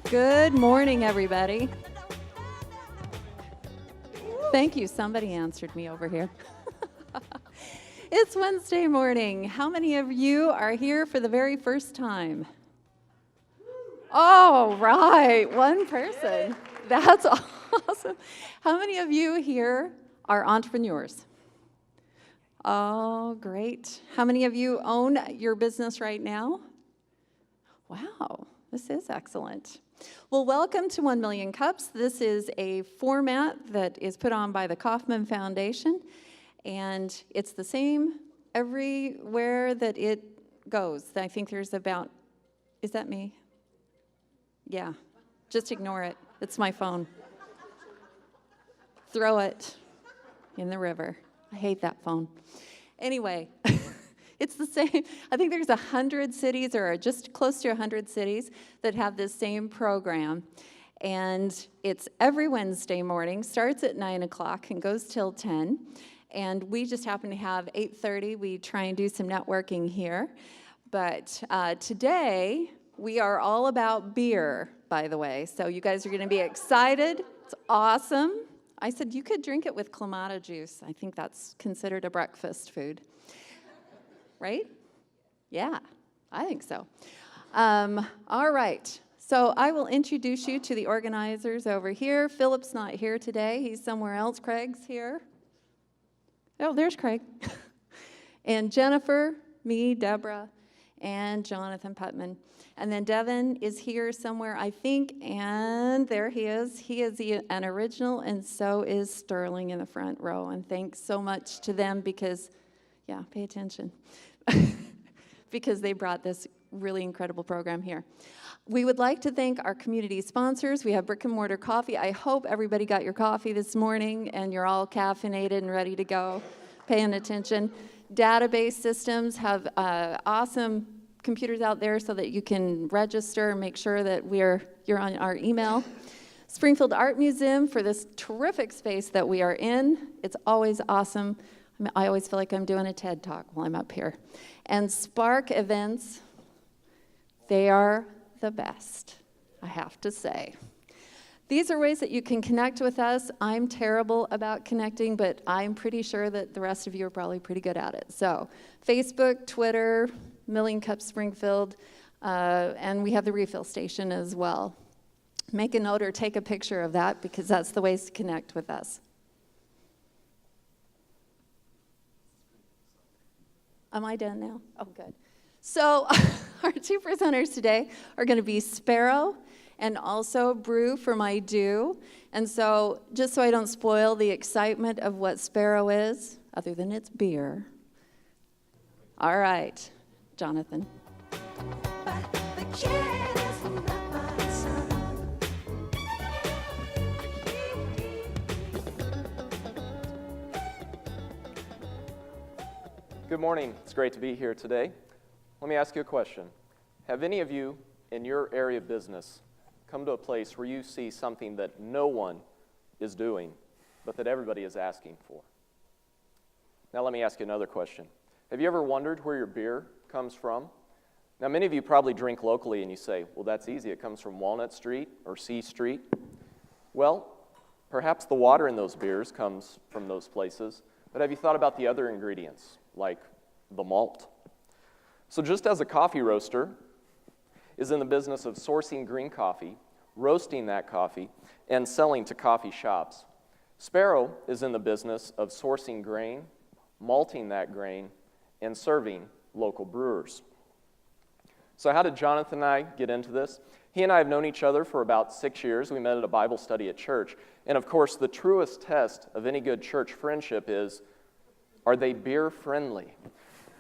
Good morning, everybody. Thank you. Somebody answered me over here. It's Wednesday morning. How many of you are here for the very first time? Oh, right. One person. That's awesome. How many of you here are entrepreneurs? Oh, great. How many of you own your business right now? Wow, this is excellent. Well, welcome to 1 Million Cups. This is a format that is put on by the Kauffman Foundation, and it's the same everywhere that it goes. I think there's about, is that me? Yeah, just ignore it. It's my phone. Throw it in the river. I hate that phone. Anyway, it's the same. I think there's 100 cities, or just close to 100 cities, that have this same program. And it's every Wednesday morning, starts at 9 o'clock and goes till 10. And we just happen to have 8:30. We try and do some networking here. But today, we are all about beer, by the way. So you guys are going to be excited. It's awesome. I said you could drink it with Clamato juice. I think that's considered a breakfast food. Right? Yeah, I think so. All right. So I will introduce you to the organizers over here. Philip's not here today. He's somewhere else. Craig's here. Oh, there's Craig. And Jennifer, me, Deborah, and Jonathan Putman. And then Devin is here somewhere, I think, and there he is. He is an original, and so is Sterling in the front row. And thanks so much to them because, yeah, pay attention, because they brought this really incredible program here. We would like to thank our community sponsors. We have Brick and Mortar Coffee. I hope everybody got your coffee this morning and you're all caffeinated and ready to go, paying attention. Database Systems have awesome computers out there so that you can register and make sure that you're on our email. Springfield Art Museum for this terrific space that we are in. It's always awesome. I always feel like I'm doing a TED Talk while I'm up here. And Spark Events, they are the best, I have to say. These are ways that you can connect with us. I'm terrible about connecting, but I'm pretty sure that the rest of you are probably pretty good at it. So Facebook, Twitter, Million Cup Springfield, and we have the refill station as well. Make a note or take a picture of that because that's the ways to connect with us. Am I done now? Oh, good. So our two presenters today are going to be Sparrow and also Brew for my do. And so just so I don't spoil the excitement of what Sparrow is, other than it's beer. All right, Jonathan. Good morning. It's great to be here today. Let me ask you a question. Have any of you in your area of business come to a place where you see something that no one is doing, but that everybody is asking for? Now let me ask you another question. Have you ever wondered where your beer comes from? Now many of you probably drink locally and you say, well, that's easy. It comes from Walnut Street or C Street. Well, perhaps the water in those beers comes from those places, but have you thought about the other ingredients, like the malt? So just as a coffee roaster is in the business of sourcing green coffee, roasting that coffee, and selling to coffee shops, Sparrow is in the business of sourcing grain, malting that grain, and serving local brewers. So how did Jonathan and I get into this? He and I have known each other for about 6 years. We met at a Bible study at church. And of course, the truest test of any good church friendship is, are they beer friendly?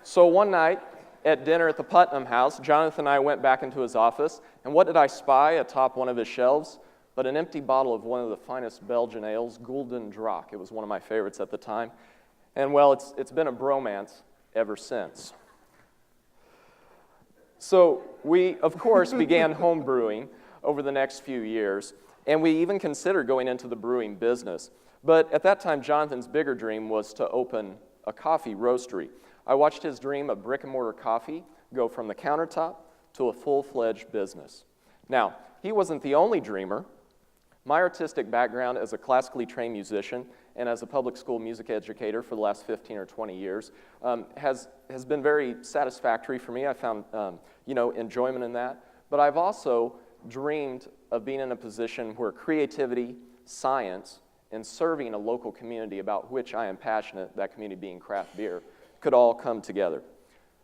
So one night at dinner at the Putnam house, Jonathan and I went back into his office, and what did I spy atop one of his shelves? But an empty bottle of one of the finest Belgian ales, Gulden Draak. It was one of my favorites at the time. And well, it's been a bromance ever since. So we, of course, began home brewing over the next few years, and we even considered going into the brewing business. But at that time, Jonathan's bigger dream was to open a coffee roastery. I watched his dream of brick and mortar coffee go from the countertop to a full-fledged business. Now, he wasn't the only dreamer. My artistic background as a classically trained musician and as a public school music educator for the last 15 or 20 years has been very satisfactory for me. I found enjoyment in that. But I've also dreamed of being in a position where creativity, science, and serving a local community about which I am passionate, that community being craft beer, could all come together.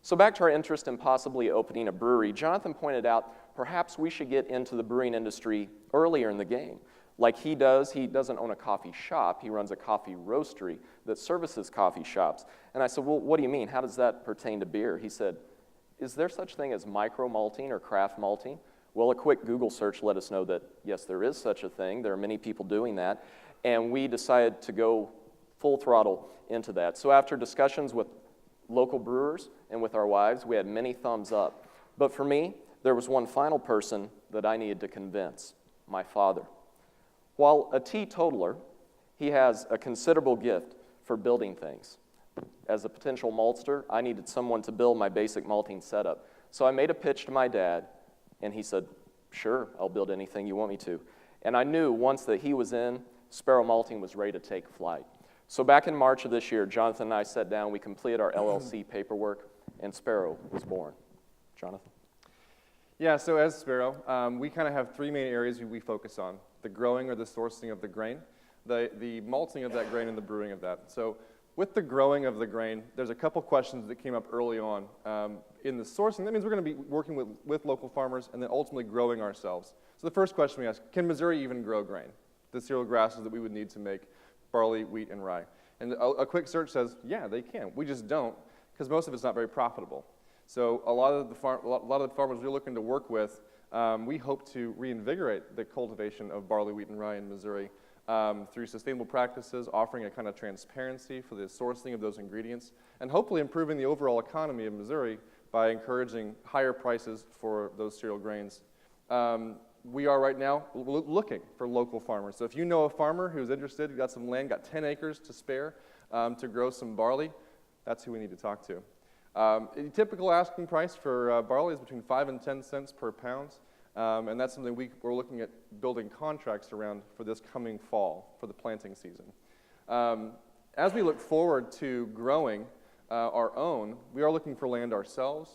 So back to our interest in possibly opening a brewery, Jonathan pointed out perhaps we should get into the brewing industry earlier in the game. Like he doesn't own a coffee shop, he runs a coffee roastery that services coffee shops. And I said, well, what do you mean? How does that pertain to beer? He said, is there such thing as micro malting or craft malting? Well, a quick Google search let us know that, yes, there is such a thing. There are many people doing that. And we decided to go full throttle into that. So after discussions with local brewers and with our wives, we had many thumbs up. But for me, there was one final person that I needed to convince, my father. While a teetotaler, he has a considerable gift for building things. As a potential maltster, I needed someone to build my basic malting setup. So I made a pitch to my dad, and he said, sure, I'll build anything you want me to. And I knew once that he was in, Sparrow Malting was ready to take flight. So back in March of this year, Jonathan and I sat down, we completed our LLC paperwork, and Sparrow was born. Jonathan? Yeah, so as Sparrow, we kind of have three main areas we focus on: the growing or the sourcing of the grain, the malting of that grain, and the brewing of that. So with the growing of the grain, there's a couple questions that came up early on. In the sourcing, that means we're going to be working with local farmers and then ultimately growing ourselves. So the first question we ask, can Missouri even grow grain? The cereal grasses that we would need to make barley, wheat, and rye. And a quick search says, yeah, they can. We just don't, because most of it's not very profitable. So a lot of the farmers we're looking to work with, we hope to reinvigorate the cultivation of barley, wheat, and rye in Missouri through sustainable practices, offering a kind of transparency for the sourcing of those ingredients, and hopefully improving the overall economy of Missouri by encouraging higher prices for those cereal grains. We are right now looking for local farmers. So if you know a farmer who's interested, got some land, got 10 acres to spare to grow some barley, that's who we need to talk to. A typical asking price for barley is between 5 and 10 cents per pound, and that's something we're looking at building contracts around for this coming fall, for the planting season. As we look forward to growing our own, we are looking for land ourselves.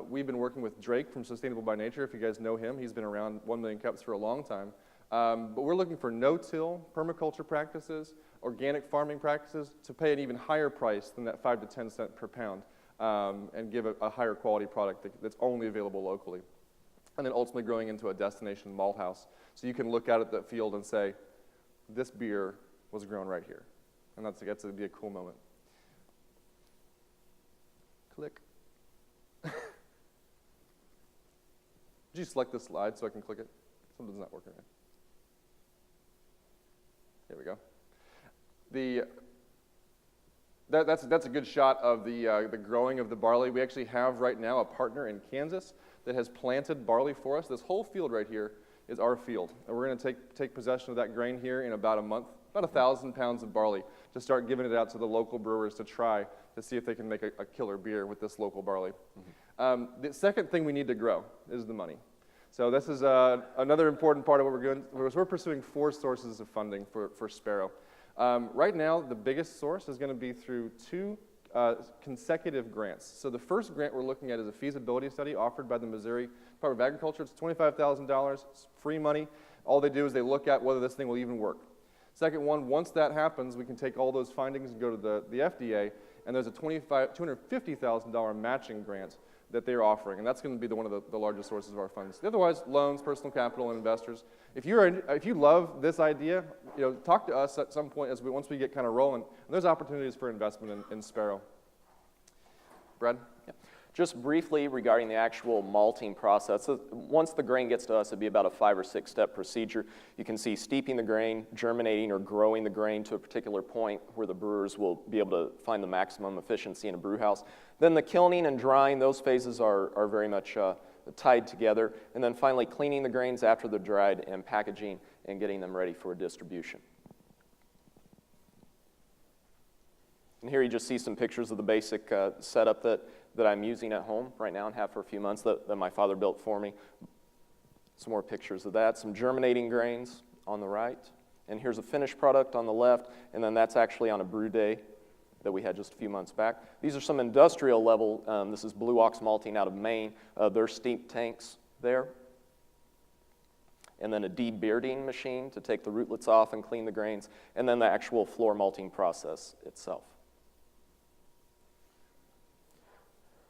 We've been working with Drake from Sustainable by Nature. If you guys know him, he's been around 1 million cups for a long time. But we're looking for no-till permaculture practices, organic farming practices, to pay an even higher price than that 5 to 10 cent per pound, and give a higher quality product that's only available locally. And then ultimately growing into a destination malt house. So you can look out at that field and say, this beer was grown right here. And that's to be a cool moment. Click. Did you select this slide so I can click it? Something's not working right. There we go. That's a good shot of the growing of the barley. We actually have right now a partner in Kansas that has planted barley for us. This whole field right here is our field. And we're going to take possession of that grain here in about a month, about 1,000 pounds of barley, to start giving it out to the local brewers to try to see if they can make a killer beer with this local barley. Mm-hmm. The second thing we need to grow is the money. So this is another important part of what we're doing. We're pursuing 4 sources of funding for Sparrow. Right now, the biggest source is going to be through 2 consecutive grants. So the first grant we're looking at is a feasibility study offered by the Missouri Department of Agriculture. It's $25,000, it's free money. All they do is they look at whether this thing will even work. Second one, once that happens, we can take all those findings and go to the FDA, and there's a $250,000 matching grant that they're offering, and that's going to be one of the largest sources of our funds. Otherwise, loans, personal capital, and investors. If you love this idea, talk to us at some point once we get kind of rolling. And there's opportunities for investment in Sparrow. Brad? Yeah. Just briefly regarding the actual malting process, once the grain gets to us, it'd be about a 5 or 6 step procedure. You can see steeping the grain, germinating or growing the grain to a particular point where the brewers will be able to find the maximum efficiency in a brew house. Then the kilning and drying, those phases are very much tied together. And then finally cleaning the grains after they're dried and packaging and getting them ready for distribution. And here you just see some pictures of the basic setup that that I'm using at home right now and have for a few months that my father built for me. Some more pictures of that. Some germinating grains on the right. And here's a finished product on the left, and then that's actually on a brew day that we had just a few months back. These are some industrial level, this is Blue Ox Malting out of Maine. Their steep tanks there. And then a de-bearding machine to take the rootlets off and clean the grains, and then the actual floor malting process itself.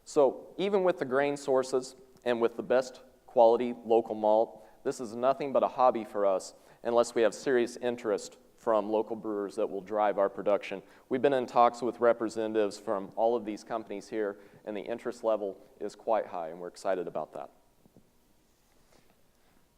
So even with the grain sources and with the best quality local malt, this is nothing but a hobby for us unless we have serious interest from local brewers that will drive our production. We've been in talks with representatives from all of these companies here, and the interest level is quite high, and we're excited about that.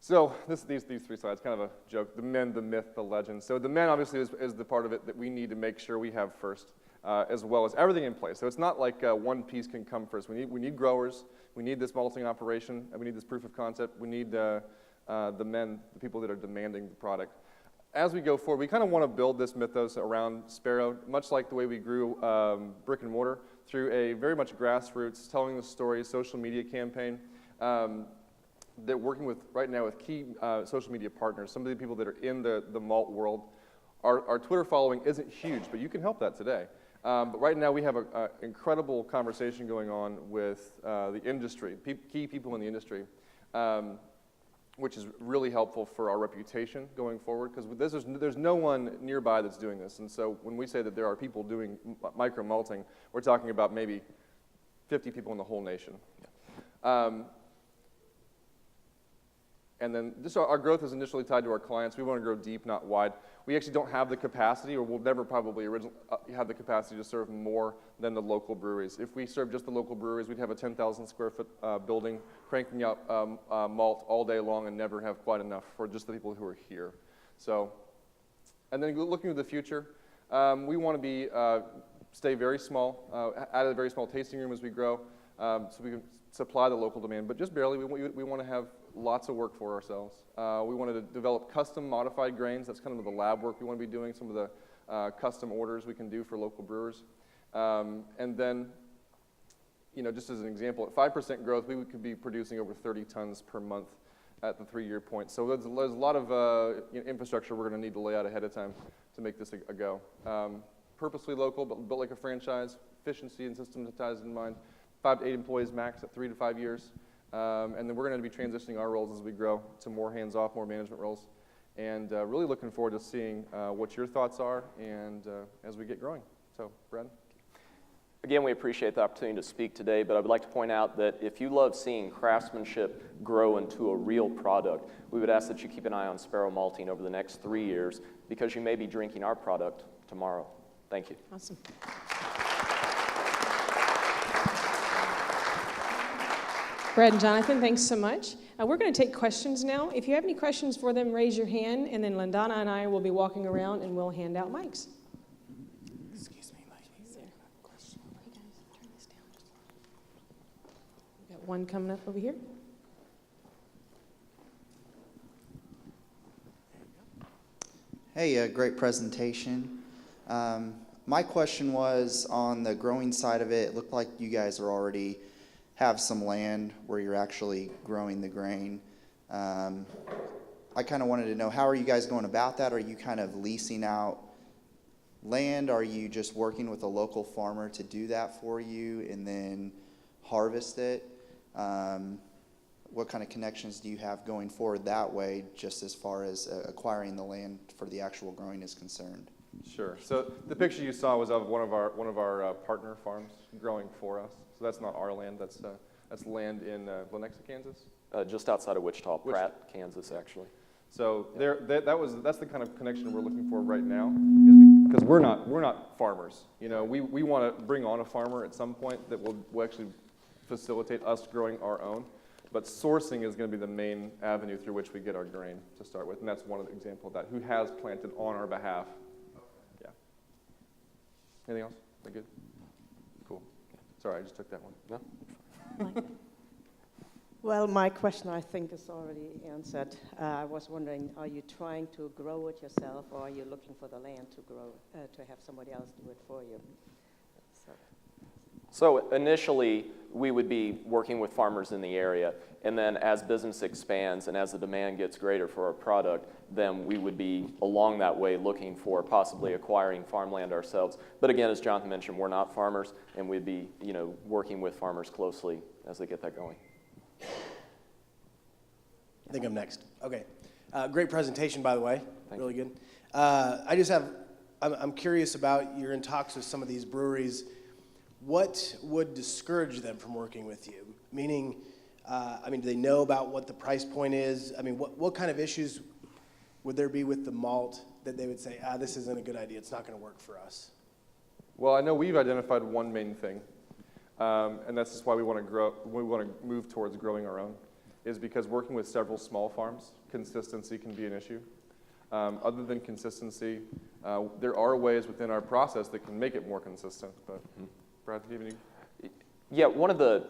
So these three slides, kind of a joke, the men, the myth, the legend. So the men obviously is the part of it that we need to make sure we have first, as well as everything in place. So it's not like one piece can come first. We need growers, we need this malting operation, and we need this proof of concept, we need the men, the people that are demanding the product. As we go forward, we kind of want to build this mythos around Sparrow, much like the way we grew brick and mortar, through a very much grassroots, telling the story, social media campaign. That working with right now with key social media partners, some of the people that are in the malt world. Our Twitter following isn't huge, but you can help that today. But right now we have an incredible conversation going on with the industry, key people in the industry, which is really helpful for our reputation going forward, because there's no one nearby that's doing this. And so when we say that there are people doing micro malting, we're talking about maybe 50 people in the whole nation. And then just our growth is initially tied to our clients. We want to grow deep, not wide. We actually don't have the capacity, or we'll never probably have the capacity to serve more than the local breweries. If we serve just the local breweries, we'd have a 10,000 square foot building cranking out malt all day long and never have quite enough for just the people who are here. So, and then looking to the future, we want to stay very small, add a very small tasting room as we grow, so we can supply the local demand, but just barely. We want to have lots of work for ourselves. We wanted to develop custom modified grains. That's kind of the lab work we want to be doing, some of the custom orders we can do for local brewers. And then, just as an example, at 5% growth, we could be producing over 30 tons per month at the 3-year point. So there's a lot of infrastructure we're going to need to lay out ahead of time to make this a go. Purposely local, but built like a franchise, efficiency and systematized in mind. 5 to 8 employees max at 3 to 5 years. And then we're going to be transitioning our roles as we grow to more hands-off, more management roles. And really looking forward to seeing what your thoughts are and as we get growing. So, Brad? Again, we appreciate the opportunity to speak today, but I would like to point out that if you love seeing craftsmanship grow into a real product, we would ask that you keep an eye on Sparrow Malting over the next 3 years, because you may be drinking our product tomorrow. Thank you. Awesome. Brad and Jonathan, thanks so much. We're going to take questions now. If you have any questions for them, raise your hand, and then Lindana and I will be walking around and we'll hand out mics. Excuse me, ladies. Question. You guys turn this down just a little. We've got one coming up over here. Hey, great presentation. My question was on the growing side of it. It looked like you guys are already have some land where you're actually growing the grain. I kind of wanted to know, how are you guys going about that? Are you kind of leasing out land? Are you just working with a local farmer to do that for you and then harvest it? What kind of connections do you have going forward that way, just as far as acquiring the land for the actual growing is concerned? Sure. So the picture you saw was of one of our partner farms growing for us. So that's not our land. That's land in Lenexa, Kansas. Just outside of Wichita, Pratt, Kansas, actually. So that's the kind of connection we're looking for right now, is because we're not farmers. We want to bring on a farmer at some point that will actually facilitate us growing our own. But sourcing is going to be the main avenue through which we get our grain to start with, and that's one of the examples of that. Who has planted on our behalf? Yeah. Anything else? Are we good? Cool. Sorry, I just took that one. No? Well, my question, I think, is already answered. I was wondering, are you trying to grow it yourself, or are you looking for the land to grow, to have somebody else do it for you? So initially, we would be working with farmers in the area, and then as business expands and as the demand gets greater for our product, then we would be along that way looking for possibly acquiring farmland ourselves. But again, as Jonathan mentioned, we're not farmers, and we'd be, working with farmers closely as they get that going. I think I'm next. Okay. Great presentation, by the way. Thank Really you. good. I'm curious about, you're in talks with some of these breweries. What would discourage them from working with you? Meaning, do they know about what the price point is? What kind of issues would there be with the malt that they would say, this isn't a good idea, it's not going to work for us? Well, I know we've identified one main thing, and that's just why we want to grow. We want to move towards growing our own, is because working with several small farms, consistency can be an issue. Other than consistency, there are ways within our process that can make it more consistent. But Brad, do you have any? Yeah, one of the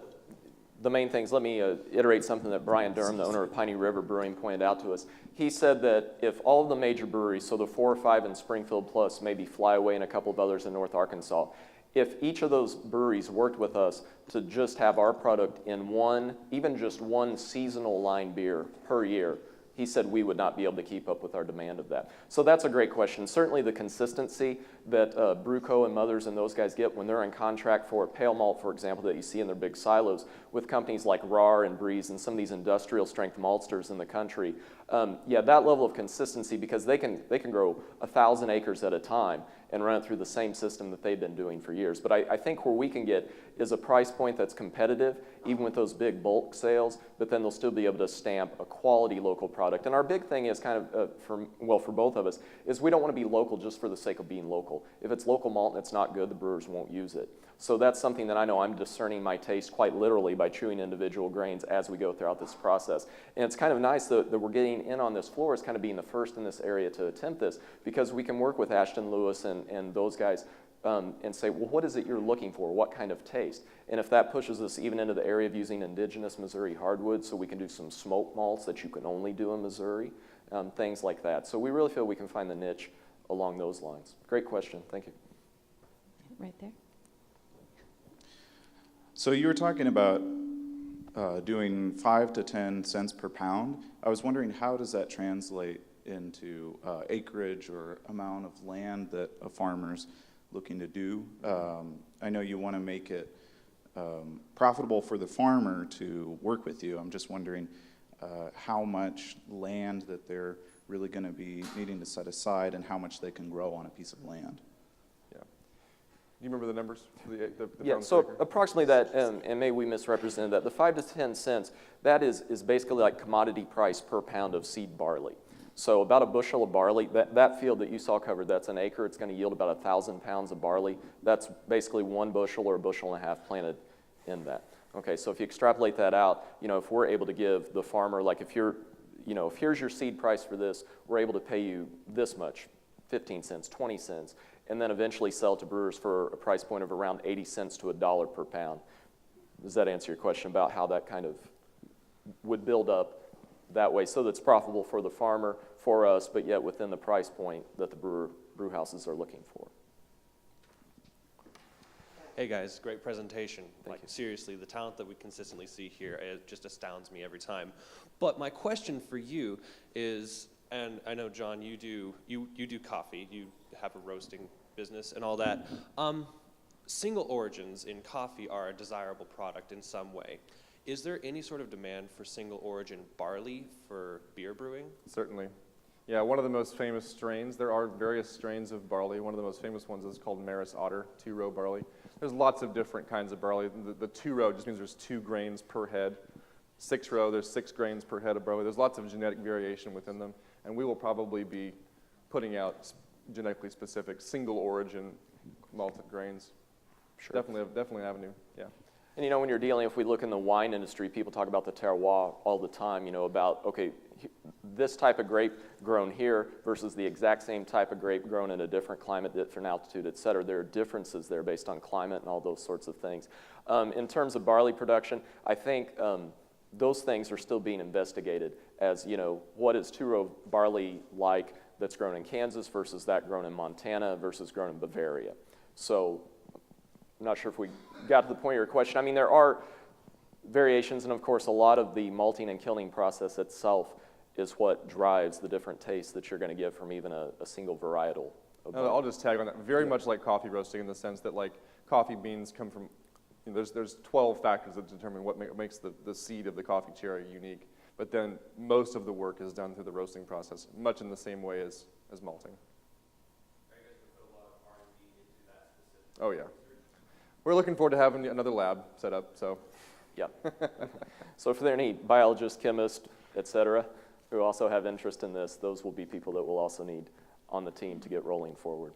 main things, let me iterate something that Brian Durham, the owner of Piney River Brewing, pointed out to us. He said that if all of the major breweries, so the 4 or 5 in Springfield plus maybe Flyaway and a couple of others in North Arkansas, if each of those breweries worked with us to just have our product in one, even just one seasonal line beer per year, he said we would not be able to keep up with our demand of that. So that's a great question. Certainly the consistency that Brewco and Mothers and those guys get when they're in contract for pale malt, for example, that you see in their big silos with companies like RAR and Breeze and some of these industrial strength maltsters in the country. That level of consistency, because they can grow 1,000 acres at a time and run it through the same system that they've been doing for years. But I think where we can get is a price point that's competitive, even with those big bulk sales, but then they'll still be able to stamp a quality local product. And our big thing is kind of, for both of us, is we don't want to be local just for the sake of being local. If it's local malt and it's not good, the brewers won't use it. So that's something that I know I'm discerning my taste quite literally by chewing individual grains as we go throughout this process. And it's kind of nice that we're getting in on this floor as kind of being the first in this area to attempt this, because we can work with Ashton Lewis and those guys and say, well, what is it you're looking for? What kind of taste? And if that pushes us even into the area of using indigenous Missouri hardwood, so we can do some smoked malts that you can only do in Missouri, things like that. So we really feel we can find the niche along those lines. Great question. Thank you. Right there. So you were talking about doing 5 to 10 cents per pound. I was wondering, how does that translate into acreage or amount of land that a farmer's looking to do? I know you want to make it profitable for the farmer to work with you. I'm just wondering how much land that they're really going to be needing to set aside and how much they can grow on a piece of land. Do you remember the numbers? The Yeah, pounds so per acre? approximately that, and maybe we misrepresented that, the 5 to 10 cents, that is basically like commodity price per pound of seed barley. So about a bushel of barley, that field that you saw covered, that's an acre, it's going to yield about 1,000 pounds of barley. That's basically 1 bushel or 1.5 bushels planted in that. Okay, so if you extrapolate that out, if we're able to give the farmer, like if here's your seed price for this, we're able to pay you this much, 15 cents, 20 cents, and then eventually sell to brewers for a price point of around 80 cents to $1 per pound. Does that answer your question about how that kind of would build up that way so that's profitable for the farmer, for us, but yet within the price point that the brew houses are looking for? Hey guys, great presentation. Thank you. Seriously, the talent that we consistently see here, it just astounds me every time. But my question for you is, and I know John, you do coffee, you have a roasting business and all that. Single origins in coffee are a desirable product in some way. Is there any sort of demand for single origin barley for beer brewing? Certainly. Yeah, one of the most famous strains, there are various strains of barley. One of the most famous ones is called Maris Otter, 2-row barley. There's lots of different kinds of barley. The 2-row just means there's 2 grains per head. 6-row, there's 6 grains per head of barley. There's lots of genetic variation within them, and we will probably be putting out genetically specific single origin malted grains. Sure. Definitely an avenue, yeah. And when you're dealing, if we look in the wine industry, people talk about the terroir all the time, about, okay, this type of grape grown here versus the exact same type of grape grown in a different climate, different altitude, et cetera. There are differences there based on climate and all those sorts of things. In terms of barley production, I think those things are still being investigated as, what is 2-row barley like that's grown in Kansas versus that grown in Montana versus grown in Bavaria. So I'm not sure if we got to the point of your question. I mean, there are variations, and of course, a lot of the malting and kilning process itself is what drives the different tastes that you're going to get from even a single varietal. I'll just tag on that. Very much like coffee roasting in the sense that like coffee beans come from, there's 12 factors that determine what makes the seed of the coffee cherry unique. But then most of the work is done through the roasting process, much in the same way as malting. Oh yeah. We're looking forward to having another lab set up, so. Yeah. So if there are any biologists, chemists, et cetera, who also have interest in this, those will be people that we'll also need on the team to get rolling forward.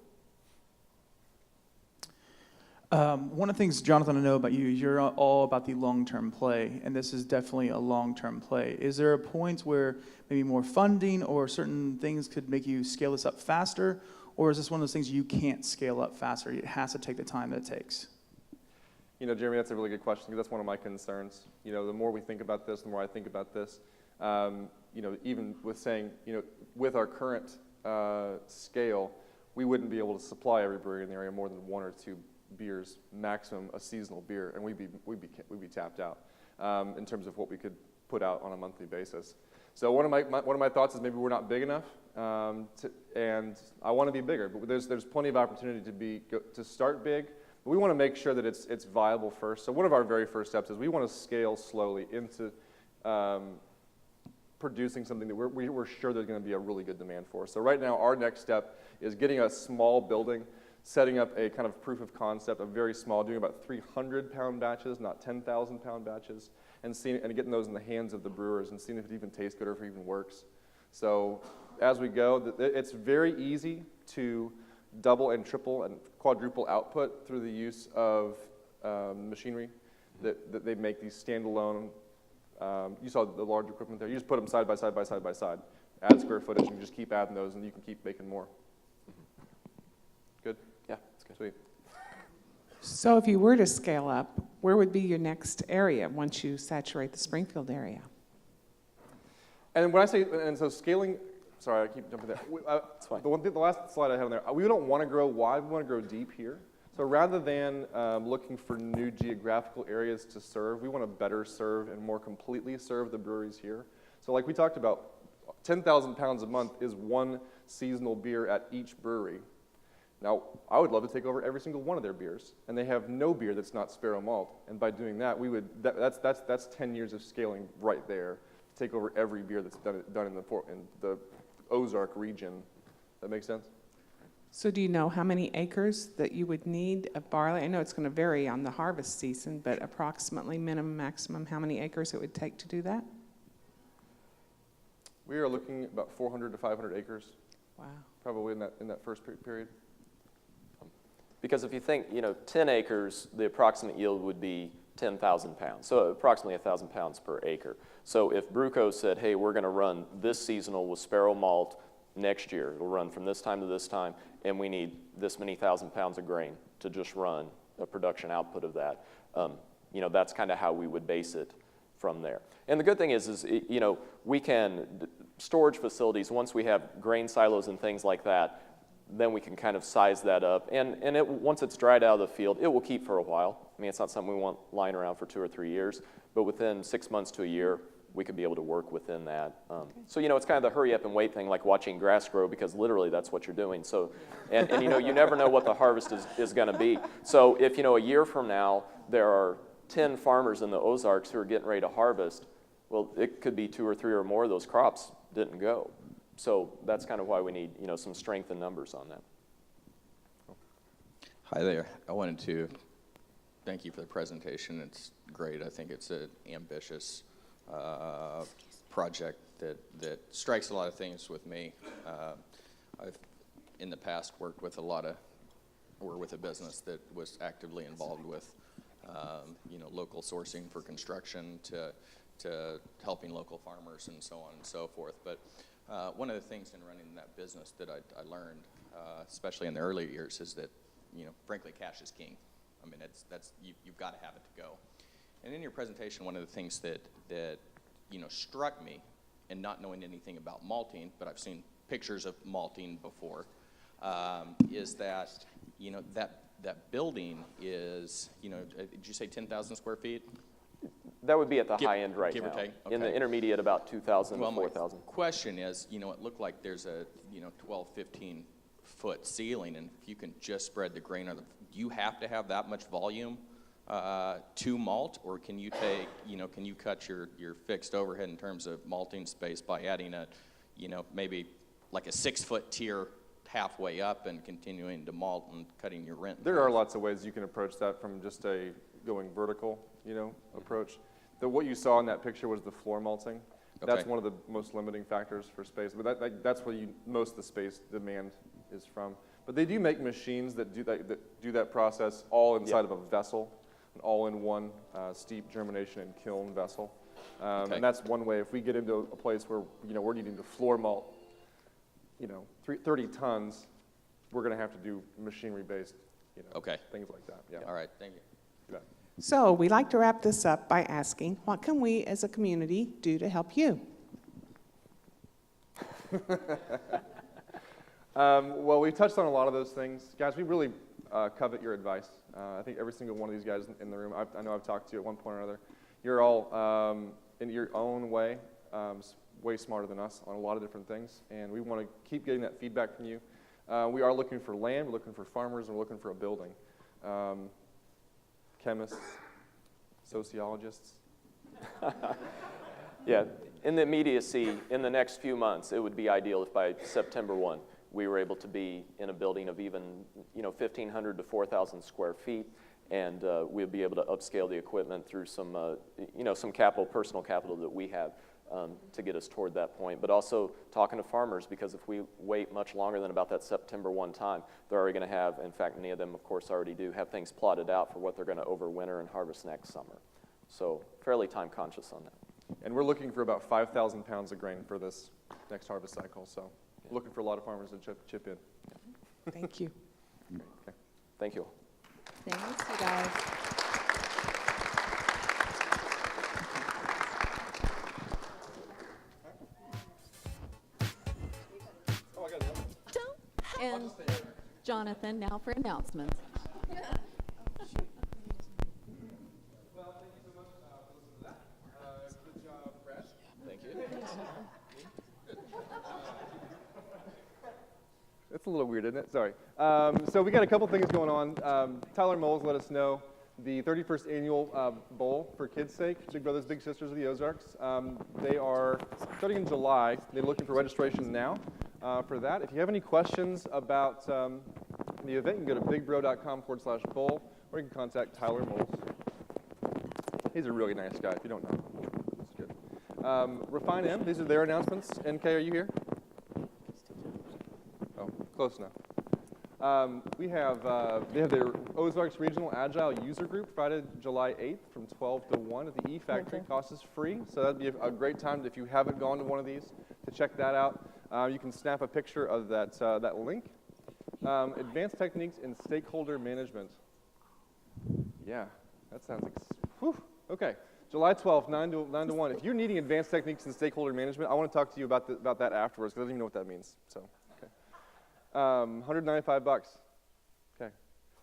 One of the things, Jonathan, I know about you is you're all about the long-term play, and this is definitely a long-term play. Is there a point where maybe more funding or certain things could make you scale this up faster, or is this one of those things you can't scale up faster? It has to take the time that it takes. Jeremy, that's a really good question, because that's one of my concerns. The more we think about this, the more I think about this. Even with saying, with our current scale, we wouldn't be able to supply every brewery in the area more than 1 or 2 beers maximum, a seasonal beer, and we'd be tapped out in terms of what we could put out on a monthly basis. So one of my thoughts is maybe we're not big enough, and I want to be bigger. But there's plenty of opportunity to start big. But we want to make sure that it's viable first. So one of our very first steps is we want to scale slowly into producing something that we're sure there's going to be a really good demand for. So right now, our next step is getting a small building, setting up a kind of proof of concept, a very small, doing about 300-pound batches, not 10,000-pound batches, and getting those in the hands of the brewers and seeing if it even tastes good or if it even works. So as we go, it's very easy to double and triple and quadruple output through the use of machinery that they make these standalone. You saw the large equipment there. You just put them side by side by side by side. Add square footage, and you just keep adding those, and you can keep making more. Good? Yeah, that's good. Sweet. So if you were to scale up, where would be your next area once you saturate the Springfield area? And when I say, and so scaling, sorry, I keep jumping there. That's fine. The last slide I have on there, we don't want to grow wide, we want to grow deep here. So rather than looking for new geographical areas to serve, we want to better serve and more completely serve the breweries here. So like we talked about, 10,000 pounds a month is one seasonal beer at each brewery. Now, I would love to take over every single one of their beers, and they have no beer that's not Sparrow malt. And by doing that, that's 10 years of scaling right there to take over every beer that's done in the Ozark region. That make sense? So do you know how many acres that you would need of barley? I know it's going to vary on the harvest season, but approximately minimum, maximum, how many acres it would take to do that? We are looking at about 400 to 500 acres. Wow. Probably in that first period. Because if you think, 10 acres, the approximate yield would be 10,000 pounds, so approximately 1,000 pounds per acre. So if Brewco said, hey, we're going to run this seasonal with Sparrow malt next year, it'll run from this time to this time, and we need this many thousand pounds of grain to just run a production output of that, that's kind of how we would base it from there. And the good thing is we can, storage facilities, once we have grain silos and things like that, then we can kind of size that up. And once it's dried out of the field, it will keep for a while. I mean, it's not something we want lying around for 2 or 3 years, but within 6 months to a year, we could be able to work within that. So, it's kind of the hurry up and wait thing, like watching grass grow, because literally that's what you're doing. So, and you never know what the harvest is going to be. So if, a year from now, there are 10 farmers in the Ozarks who are getting ready to harvest, well, it could be 2 or 3 or more of those crops didn't go. So that's kind of why we need, some strength in numbers on that. Hi there. I wanted to thank you for the presentation. It's great. I think it's an ambitious project that strikes a lot of things with me. I've, in the past, worked with a business that was actively involved with, local sourcing for construction to helping local farmers and so on and so forth. But one of the things in running that business that I learned, especially in the early years, is that, frankly, cash is king. I mean, you've got to have it to go. And in your presentation, one of the things that struck me, and not knowing anything about malting, but I've seen pictures of malting before, is that that that building is, did you say 10,000 square feet? That would be at the high end right give now. or take? In the Okay. intermediate, about 2,000 Well, to my 4,000. question is, it looked like there's a, 12, 15 foot ceiling, and if you can just spread the grain do you have to have that much volume to malt, or can you take, can you cut your fixed overhead in terms of malting space by adding maybe like a 6 foot tier halfway up and continuing to malt and cutting your rent? There are lots of ways you can approach that from just a going vertical, approach. What you saw in that picture was the floor malting. Okay. That's one of the most limiting factors for space, but that's where most of the space demand is from. But they do make machines that do that process all inside of a vessel, an all-in-one steep germination and kiln vessel. Okay. And that's one way. If we get into a place where we're needing to floor malt 30 tons, we're going to have to do machinery-based, Okay. things like that. Yeah. All right, thank you. You bet. So we like to wrap this up by asking, what can we as a community do to help you? Well, we've touched on a lot of those things. Guys, we really covet your advice. I think every single one of these guys in the room, I know I've talked to you at one point or another. You're all, in your own way, way smarter than us on a lot of different things, and we want to keep getting that feedback from you. We are looking for land, we're looking for farmers, and we're looking for a building. Chemists, sociologists. Yeah, in the immediacy, in the next few months, it would be ideal if by September 1, we were able to be in a building of even, 1,500 to 4,000 square feet, and we'd be able to upscale the equipment through some, some capital, personal capital that we have to get us toward that point. But also talking to farmers, because if we wait much longer than about that September 1 time, they're already going to have, in fact, many of them, of course, already do have things plotted out for what they're going to overwinter and harvest next summer. So fairly time conscious on that. And we're looking for about 5,000 pounds of grain for this next harvest cycle, so looking for a lot of farmers to chip in. Thank you. Okay. Thank you. Thanks, you guys. And Jonathan, now for announcements. Well, thank you so much for listening to that. Good job, Brad. Thank you. It's a little weird, isn't it? Sorry. So we got a couple things going on. Tyler Moles let us know the 31st annual bowl for kids' sake, Big Brothers Big Sisters of the Ozarks. They are starting in July. They're looking for registration now for that. If you have any questions about the event, you can go to bigbro.com/bowl, or you can contact Tyler Moles. He's a really nice guy if you don't know him. That's good. Refine M, these are their announcements. NK, are you here? Oh, close enough. They have their Ozarks Regional Agile User Group Friday, July 8th from 12 to 1 at the E-Factory. Cost is free, so that'd be a great time if you haven't gone to one of these to check that out. You can snap a picture of that link. Advanced Techniques in Stakeholder Management. Yeah, that sounds whew. Okay, July 12th, 9 to 1. If you're needing advanced techniques in stakeholder management, I want to talk to you about that afterwards, because I don't even know what that means. So, okay. $195. Okay.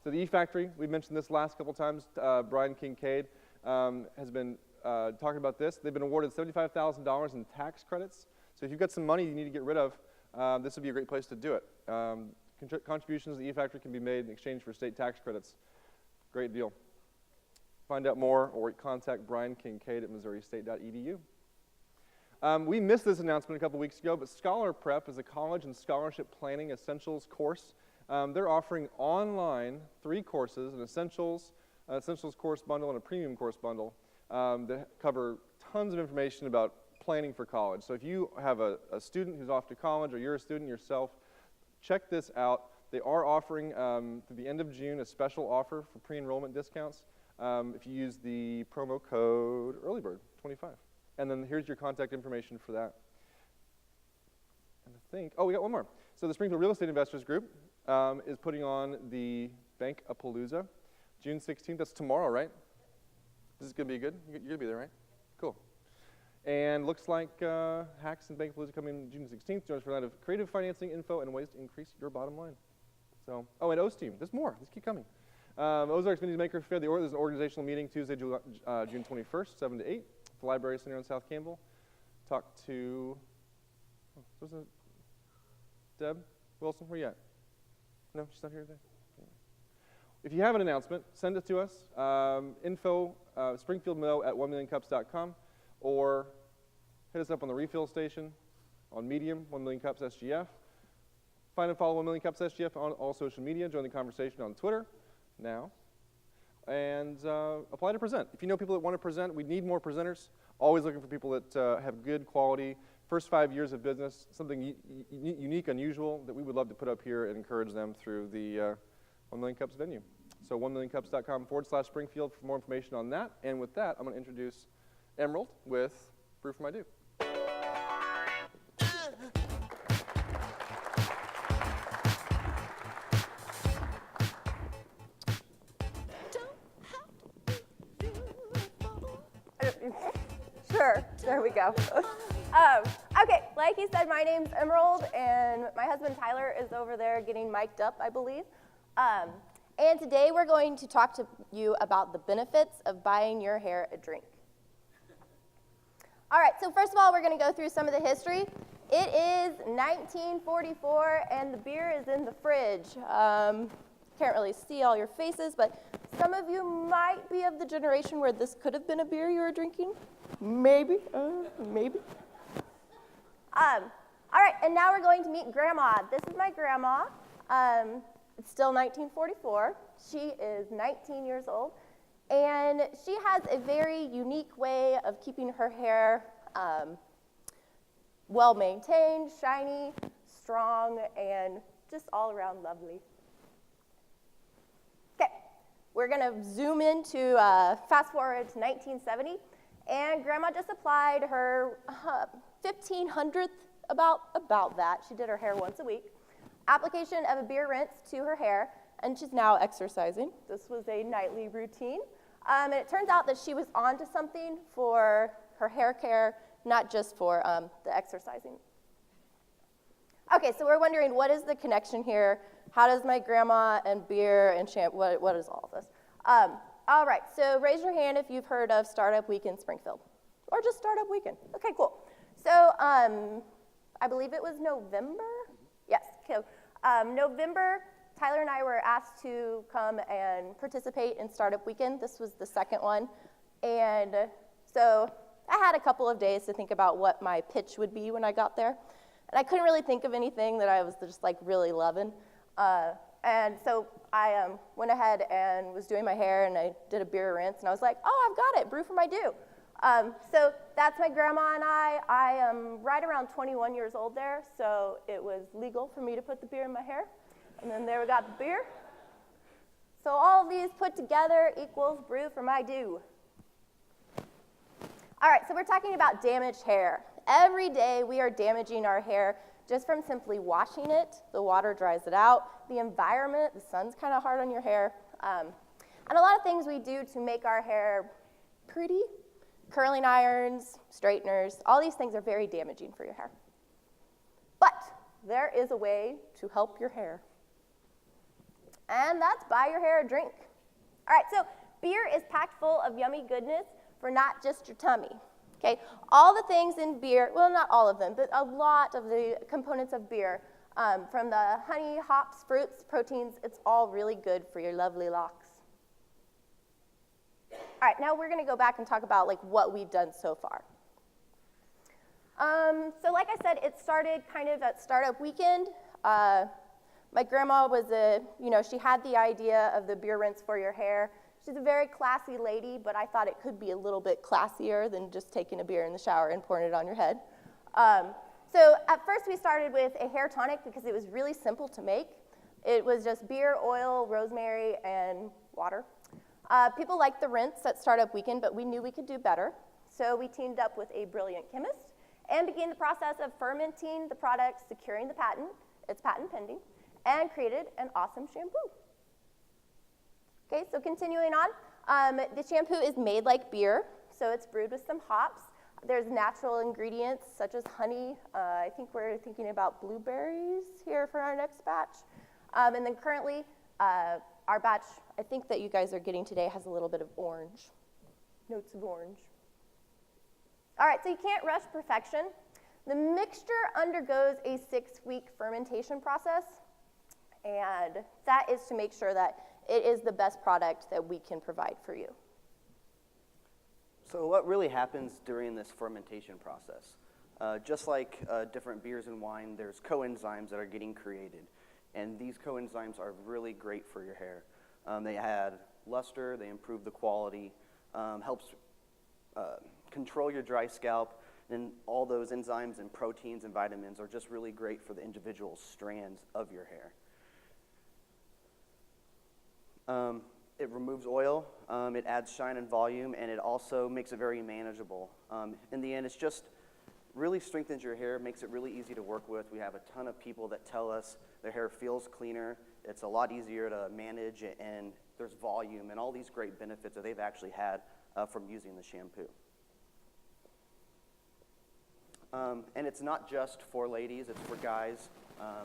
So the E-Factory, we mentioned this last couple times. Brian Kincaid has been talking about this. They've been awarded $75,000 in tax credits. So if you've got some money you need to get rid of, this would be a great place to do it. Contributions to the E-Factory can be made in exchange for state tax credits. Great deal. Find out more or contact Brian Kincaid at MissouriState.edu. We missed this announcement a couple weeks ago, but Scholar Prep is a college and scholarship planning essentials course. They're offering online 3 courses, an essentials course bundle, and a premium course bundle that cover tons of information about planning for college. So if you have a student who's off to college, or you're a student yourself, check this out. They are offering, through the end of June, a special offer for pre-enrollment discounts if you use the promo code EARLYBIRD25. And then here's your contact information for that. And I think, we got one more. So the Springfield Real Estate Investors Group is putting on the Bank-A-Palooza, June 16th. That's tomorrow, right? This is going to be good? You're going to be there, right? Cool. And looks like Hacks and Bank-A-Palooza coming June 16th. Join us for a night of creative financing info and ways to increase your bottom line. So, and OSTEAM. There's more. Let's keep coming. Ozarks Vineyard Maker Fair, there's an organizational meeting Tuesday, June 21st, 7 to 8, at the Library Center in South Campbell. Talk to, was it Deb Wilson? Where you at? No, she's not here today? If you have an announcement, send it to us, info, springfieldmo@1millioncups.com, or hit us up on the refill station, on Medium, 1 Million Cups SGF. Find and follow 1 Million Cups SGF on all social media. Join the conversation on Twitter now. And apply to present. If you know people that want to present, we need more presenters. Always looking for people that have good quality, first 5 years of business, something unique, unusual that we would love to put up here and encourage them through the 1 Million Cups venue. So 1millioncups.com/Springfield for more information on that. And with that, I'm going to introduce Emerald with Brew for My Do. Sure, there we go. Okay, like he said, my name's Emerald, and my husband Tyler is over there getting mic'd up, I believe. And today we're going to talk to you about the benefits of buying your hair a drink. All right, so first of all, we're going to go through some of the history. It is 1944, and the beer is in the fridge. Can't really see all your faces, but some of you might be of the generation where this could have been a beer you were drinking. Maybe, maybe. All right, and now we're going to meet Grandma. This is my grandma. It's still 1944. She is 19 years old, and she has a very unique way of keeping her hair well-maintained, shiny, strong, and just all around lovely. Okay, we're going to zoom into fast forward to 1970, and Grandma just applied her 1,500th, about that. She did her hair once a week. Application of a beer rinse to her hair, and she's now exercising. This was a nightly routine. And it turns out that she was onto something for her hair care, not just for the exercising. Okay, so we're wondering, what is the connection here? How does my grandma and beer and shampoo, what is all of this? All right, so raise your hand if you've heard of Startup Week in Springfield, or just Startup Weekend. Okay, cool. So I believe it was November? Yes, okay. November, Tyler and I were asked to come and participate in Startup Weekend. This was the second one. And so I had a couple of days to think about what my pitch would be when I got there. And I couldn't really think of anything that I was just like really loving. And so I went ahead and was doing my hair, and I did a beer rinse, and I was like, oh, I've got it, Brew for My Do. So that's my grandma and I. I am right around 21 years old there, so it was legal for me to put the beer in my hair. And then there we got the beer. So all of these put together equals Brew for My Do. All right, so we're talking about damaged hair. Every day we are damaging our hair just from simply washing it. The water dries it out. The environment, the sun's kind of hard on your hair. And a lot of things we do to make our hair pretty. Curling irons, straighteners, all these things are very damaging for your hair. But there is a way to help your hair. And that's buy your hair a drink. All right, so beer is packed full of yummy goodness for not just your tummy. Okay, all the things in beer, well, not all of them, but a lot of the components of beer, from the honey, hops, fruits, proteins, it's all really good for your lovely locks. All right, now we're going to go back and talk about like what we've done so far. So like I said, it started kind of at Startup Weekend. My grandma was she had the idea of the beer rinse for your hair. She's a very classy lady, but I thought it could be a little bit classier than just taking a beer in the shower and pouring it on your head. So at first we started with a hair tonic because it was really simple to make. It was just beer, oil, rosemary, and water. People liked the rinse at Startup Weekend, but we knew we could do better. So we teamed up with a brilliant chemist and began the process of fermenting the product, securing the patent, it's patent pending, and created an awesome shampoo. Okay, so continuing on, the shampoo is made like beer, so it's brewed with some hops. There's natural ingredients such as honey. I think we're thinking about blueberries here for our next batch. And then currently, our batch, I think that you guys are getting today, has a little bit of orange, notes of orange. All right, so you can't rush perfection. The mixture undergoes a 6-week fermentation process, and that is to make sure that it is the best product that we can provide for you. So what really happens during this fermentation process? Just like different beers and wine, there's coenzymes that are getting created. And these coenzymes are really great for your hair. They add luster, they improve the quality, helps control your dry scalp, and all those enzymes and proteins and vitamins are just really great for the individual strands of your hair. It removes oil, it adds shine and volume, and it also makes it very manageable. In the end, it's just really strengthens your hair, makes it really easy to work with. We have a ton of people that tell us their hair feels cleaner, it's a lot easier to manage, and there's volume and all these great benefits that they've actually had from using the shampoo. And it's not just for ladies, it's for guys.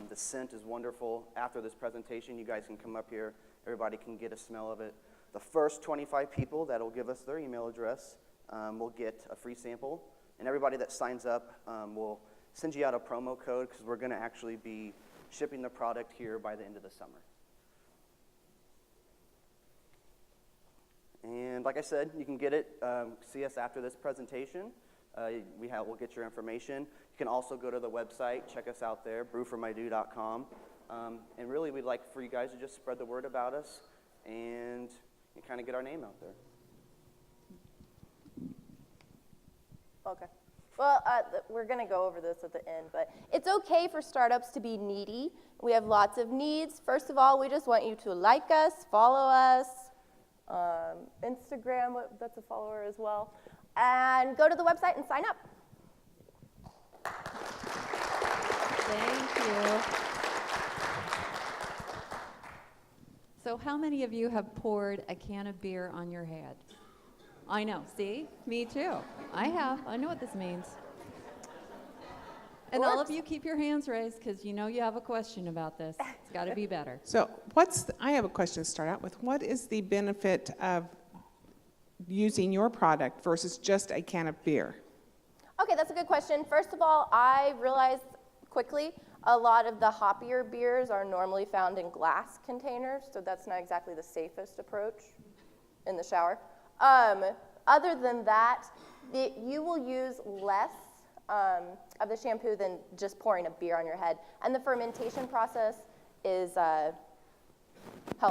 The scent is wonderful. After this presentation, you guys can come up here. Everybody can get a smell of it. The first 25 people that will give us their email address will get a free sample. And everybody that signs up will send you out a promo code because we're going to actually be shipping the product here by the end of the summer. And like I said, you can get it, see us after this presentation. We'll get your information. You can also go to the website, check us out there, brewformydo.com. And really, we'd like for you guys to just spread the word about us and kind of get our name out there. Okay. Well, we're going to go over this at the end, but it's okay for startups to be needy. We have lots of needs. First of all, we just want you to like us, follow us, Instagram, that's a follower as well, and go to the website and sign up. Thank you. So how many of you have poured a can of beer on your head? I know, see? Me too. I have. I know what this means. And all of you keep your hands raised because you know you have a question about this. It's got to be better. So I have a question to start out with. What is the benefit of using your product versus just a can of beer? Okay, that's a good question. First of all, I realized quickly a lot of the hoppier beers are normally found in glass containers, so that's not exactly the safest approach in the shower. Other than that, you will use less of the shampoo than just pouring a beer on your head. And the fermentation process is, help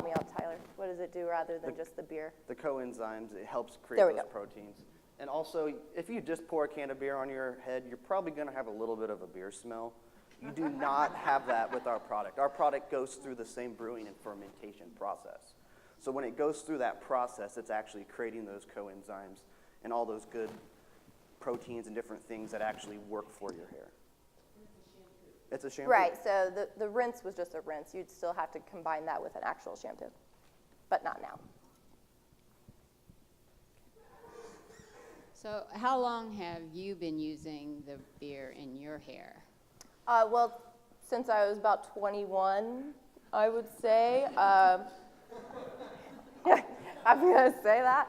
me out, Tyler. What does it do rather than just the beer? The coenzymes, it helps create those proteins. And also, if you just pour a can of beer on your head, you're probably going to have a little bit of a beer smell. You do not have that with our product. Our product goes through the same brewing and fermentation process. So when it goes through that process, it's actually creating those coenzymes and all those good proteins and different things that actually work for your hair. It's a shampoo. Right, so the rinse was just a rinse. You'd still have to combine that with an actual shampoo, but not now. So how long have you been using the beer in your hair? Well, since I was about 21, I would say. I'm going to say that.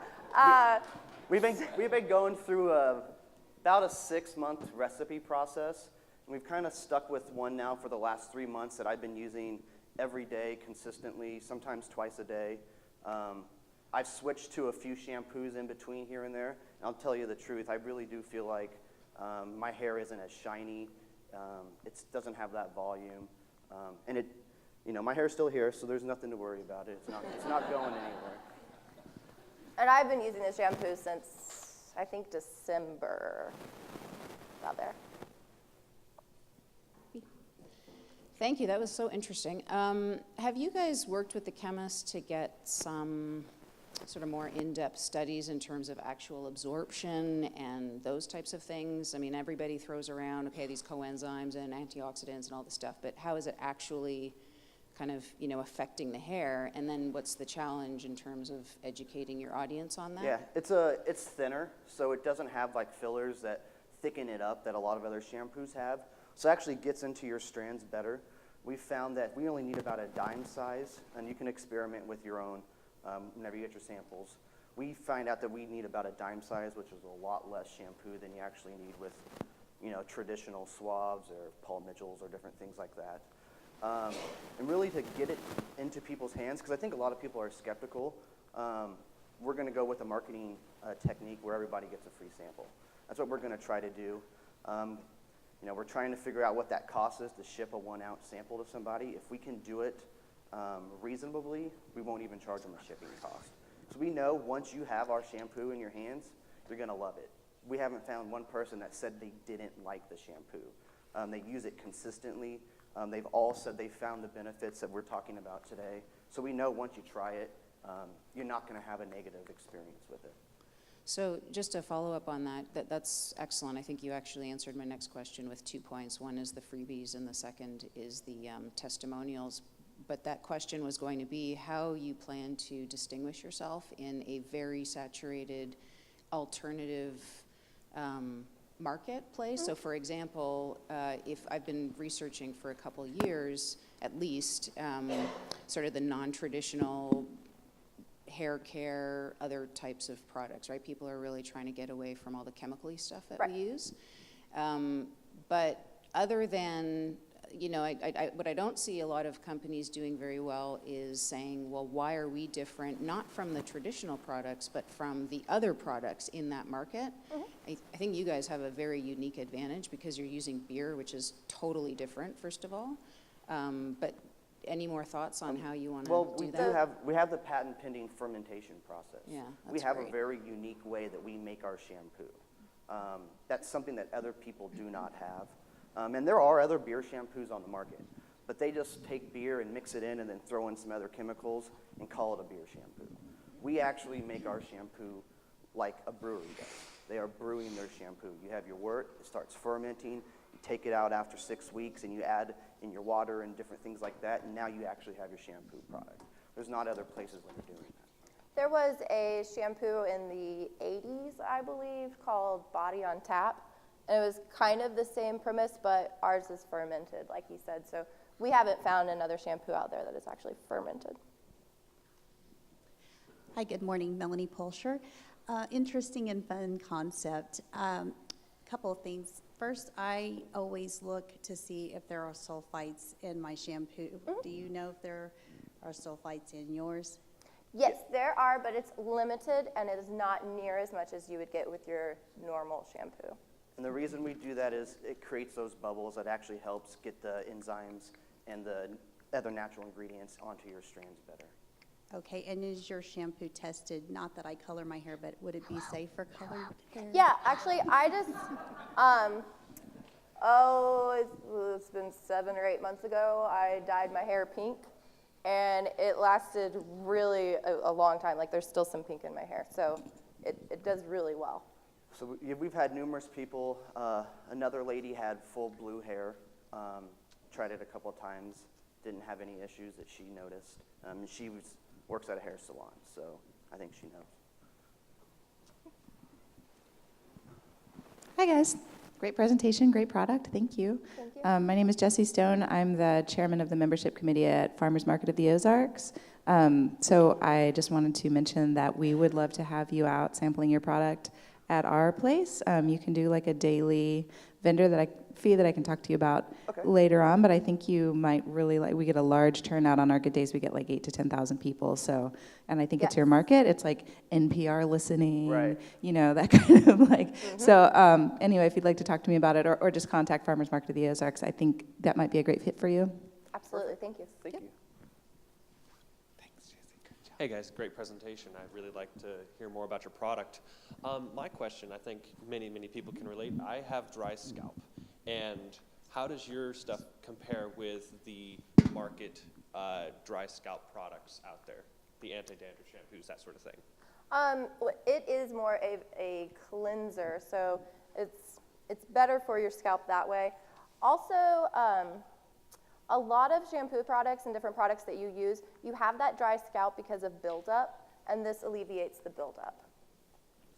We've been going through about a 6-month recipe process. And we've kind of stuck with one now for the last 3 months that I've been using every day consistently, sometimes twice a day. I've switched to a few shampoos in between here and there. And I'll tell you the truth, I really do feel like my hair isn't as shiny. It doesn't have that volume. And my hair's still here, so there's nothing to worry about it. It's not going anywhere. And I've been using this shampoo since, I think, December, about there. Thank you, that was so interesting. Have you guys worked with the chemists to get some sort of more in-depth studies in terms of actual absorption and those types of things? I mean, everybody throws around, okay, these coenzymes and antioxidants and all this stuff, but how is it actually kind of, affecting the hair? And then what's the challenge in terms of educating your audience on that? Yeah, it's thinner, so it doesn't have like fillers that thicken it up that a lot of other shampoos have. So it actually gets into your strands better. we found that we only need about a dime size, and you can experiment with your own whenever you get your samples. We find out that we need about a dime size, which is a lot less shampoo than you actually need with, traditional swabs or Paul Mitchells or different things like that. And really to get it into people's hands, because I think a lot of people are skeptical, we're going to go with a marketing technique where everybody gets a free sample. That's what we're going to try to do. We're trying to figure out what that cost is to ship a 1 ounce sample to somebody. If we can do it reasonably, we won't even charge them a shipping cost. So we know once you have our shampoo in your hands, you're going to love it. We haven't found one person that said they didn't like the shampoo. They use it consistently. They've all said they found the benefits that we're talking about today. So we know once you try it, you're not going to have a negative experience with it. So just to follow up on that's excellent. I think you actually answered my next question with 2 points. One is the freebies, and the second is the testimonials. But that question was going to be how you plan to distinguish yourself in a very saturated alternative marketplace. So for example, if I've been researching for a couple years, at least, sort of the non-traditional hair care, other types of products, right? People are really trying to get away from all the chemical-y stuff that we use. But other than, what I don't see a lot of companies doing very well is saying, well, why are we different, not from the traditional products, but from the other products in that market? I think you guys have a very unique advantage because you're using beer, which is totally different, first of all. But any more thoughts on how you want to do that? We have the patent pending fermentation process. Yeah, we have a very unique way that we make our shampoo. That's something that other people do not have. And there are other beer shampoos on the market, but they just take beer and mix it in and then throw in some other chemicals and call it a beer shampoo. We actually make our shampoo like a brewery does. They are brewing their shampoo. You have your wort, it starts fermenting, you take it out after 6 weeks and you add in your water and different things like that, and now you actually have your shampoo product. There's not other places that are doing that. There was a shampoo in the 80s, I believe, called Body on Tap. And it was kind of the same premise, but ours is fermented, like he said. So we haven't found another shampoo out there that is actually fermented. Hi, good morning. Melanie Polsher. Interesting and fun concept. Couple of things. First, I always look to see if there are sulfites in my shampoo. Do you know if there are sulfites in yours? Yes, there are, but it's limited, and it is not near as much as you would get with your normal shampoo. And the reason we do that is it creates those bubbles that actually helps get the enzymes and the other natural ingredients onto your strands better. Okay, and is your shampoo tested, not that I color my hair, but would it be safe for colored hair? Yeah, actually, I just, it's been 7 or 8 months ago, I dyed my hair pink, and it lasted really a long time. Like, there's still some pink in my hair, so it does really well. So we've had numerous people. Another lady had full blue hair, tried it a couple of times, didn't have any issues that she noticed. She works at a hair salon, so I think she knows. Hi guys, great presentation, great product, thank you. Thank you. My name is Jessie Stone. I'm the chairman of the membership committee at Farmers Market of the Ozarks. So I just wanted to mention that we would love to have you out sampling your product at our place. You can do like a daily vendor fee that I can talk to you about later on, but I think you might really like, we get a large turnout on our good days. We get like 8,000 to 10,000 people. So, and I think it's your market. It's like NPR listening, that kind of like, so anyway, if you'd like to talk to me about it or just contact Farmers Market of the Ozarks, I think that might be a great fit for you. Absolutely, thank you. Thank you. Hey guys, great presentation. I'd really like to hear more about your product. My question, I think many people can relate. I have dry scalp, and how does your stuff compare with the market dry scalp products out there, the anti-dandruff shampoos, that sort of thing? It is more of a cleanser, so it's better for your scalp that way. Also, a lot of shampoo products and different products that you use, you have that dry scalp because of buildup, and this alleviates the buildup.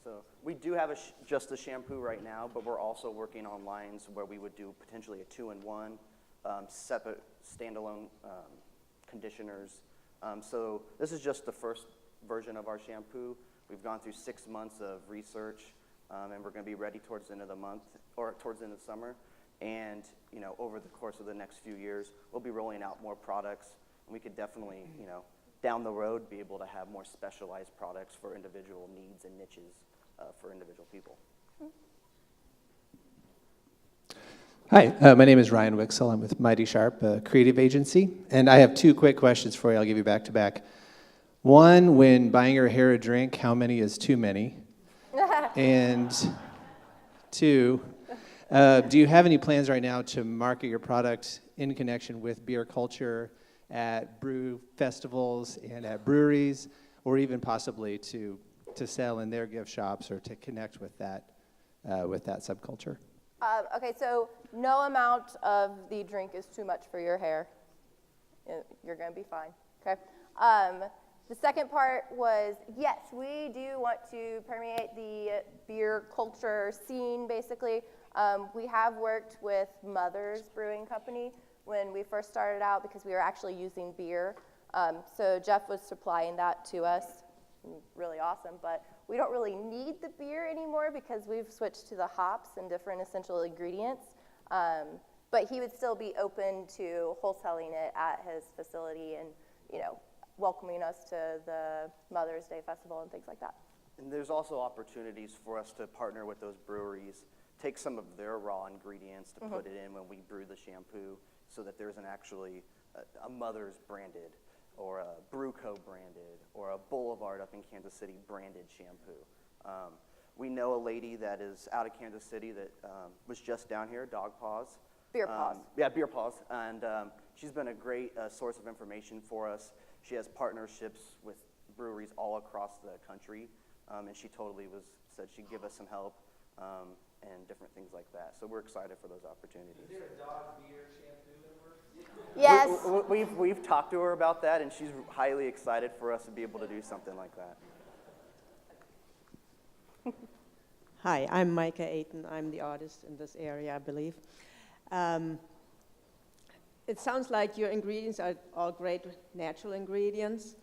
So we do have just a shampoo right now, but we're also working on lines where we would do potentially a 2-in-1 separate standalone conditioners. So this is just the first version of our shampoo. We've gone through 6 months of research, and we're going to be ready towards the end of the month, or towards the end of summer. And over the course of the next few years, we'll be rolling out more products, and we could definitely, down the road, be able to have more specialized products for individual needs and niches for individual people. Hi, my name is Ryan Wixel. I'm with Mighty Sharp, a creative agency, and I have 2 quick questions for you. I'll give you back to back. One, when buying your hair a drink, how many is too many? And 2, do you have any plans right now to market your product in connection with beer culture at brew festivals and at breweries, or even possibly to sell in their gift shops or to connect with that subculture? Okay, so no amount of the drink is too much for your hair. You're going to be fine, okay? The second part was, yes, we do want to permeate the beer culture scene, basically. We have worked with Mother's Brewing Company when we first started out because we were actually using beer. So Jeff was supplying that to us. Really awesome, but we don't really need the beer anymore because we've switched to the hops and different essential ingredients. But he would still be open to wholesaling it at his facility and, welcoming us to the Mother's Day Festival and things like that. And there's also opportunities for us to partner with those breweries, take some of their raw ingredients to put it in when we brew the shampoo so that there's actually a Mother's branded or a Brew Co. branded or a Boulevard up in Kansas City branded shampoo. We know a lady that is out of Kansas City that was just down here, Dog Paws. Beer Paws. Yeah, Beer Paws. And she's been a great source of information for us. She has partnerships with breweries all across the country, and she totally said she'd give us some help and different things like that. So we're excited for those opportunities. Is there a dog beer shampoo that works? Yes. We've talked to her about that, and she's highly excited for us to be able to do something like that. Hi, I'm Micah Ayton. I'm the artist in this area, I believe. It sounds like your ingredients are all great natural ingredients,